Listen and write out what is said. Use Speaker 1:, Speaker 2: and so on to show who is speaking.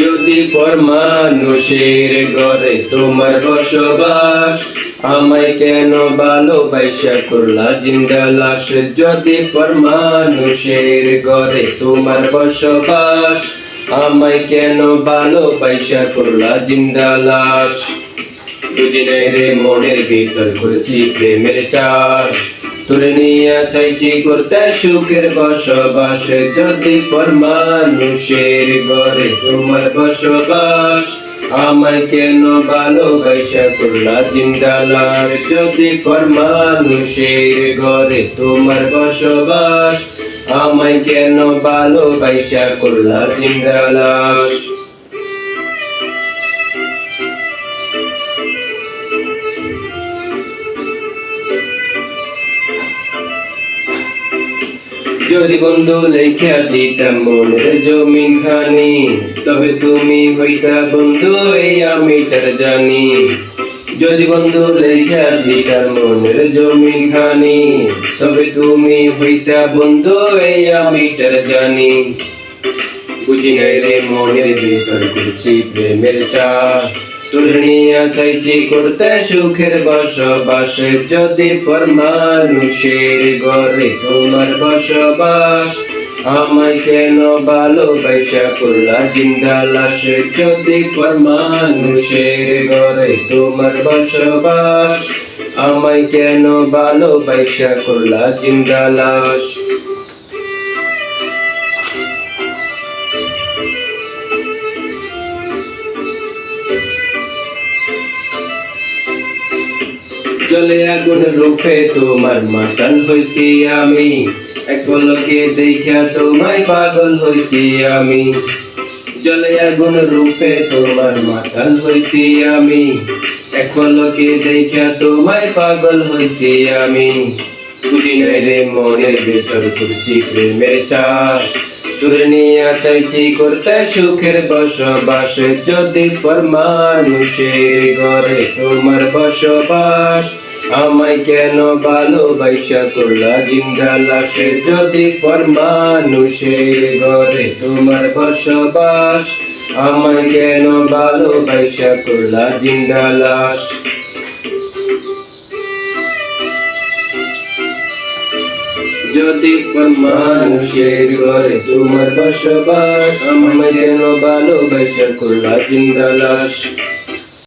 Speaker 1: যদি পর মানুষের ঘরে তোমার বসবাস, আমায় কেন ভালোবাসা করলা জিন্দা লাশ। যদি পর মানুষের ঘরে তোমার বসবাস, আমায় কেন ভালোবাসা করলা জিন্দা লাশ। বুঝি নাই রে মনের ভিতর করছি প্রেমের চাষ, তোরে নিয়ে চাইছি করতে সুখের বসবাস। যদি পর মানুষের ঘরে তোমার বসবাস, আমায় কেন ভালোবাসা করলা জিন্দা লাশ। যদি পর মানুষের ঘরে তোমার বসবাস, আমায় কেন ভালোবাসা করলা জিন্দা লাশ। যদি বন্ধু লেখা দিতাম মনের জমিন খানি, তবে তুমি হইতা বন্ধু এই আমি তার জানি। যদি বন্ধু লেখা দিতাম মনের জমিন খানি, তবে তুমি হইতা বন্ধু এই আমি তার জানি। বুঝি নাই রে মনের ভিতর করছি প্রেমের চাষ, তোরে নিয়ে চাইছি করতে সুখের বসবাস। যদি পর মানুষের ঘরে তোমার বসবাস, আমায় কেন ভালোবাসা করলা জিন্দা লাশ। যদি পর মানুষের ঘরে তোমার বসবাস, আমায় কেন ভালোবাসা করলা জিন্দা লাশ। জলে আগুন রূপে তোমার মাতাল হইছি আমি, এক পলকে দেখা তোমায় পাগল হইছি আমি। জলে আগুন রূপে তোমার মাতাল হইছি আমি, এক পলকে দেখা তোমায় পাগল হইছি আমি। বুঝি নাই রে মনের ভিতর করছি প্রেমের চাষ, তোরে নিয়ে চাইছি করতে সুখের বসবাস। যদি পর মানুষের ঘরে তোমার বসবাস, আমায় কেন ভালোবাসা করলা জিন্দা লাশ। যদি পর মানুষের ঘরে তোমার বসবাস, আমায় কেন ভালোবাসা করলা জিন্দা লাশ। যদি পর মানুষের ঘরে তোমার বসবাস, আমায় কেন ভালোবাসা করলা জিন্দা লাশ।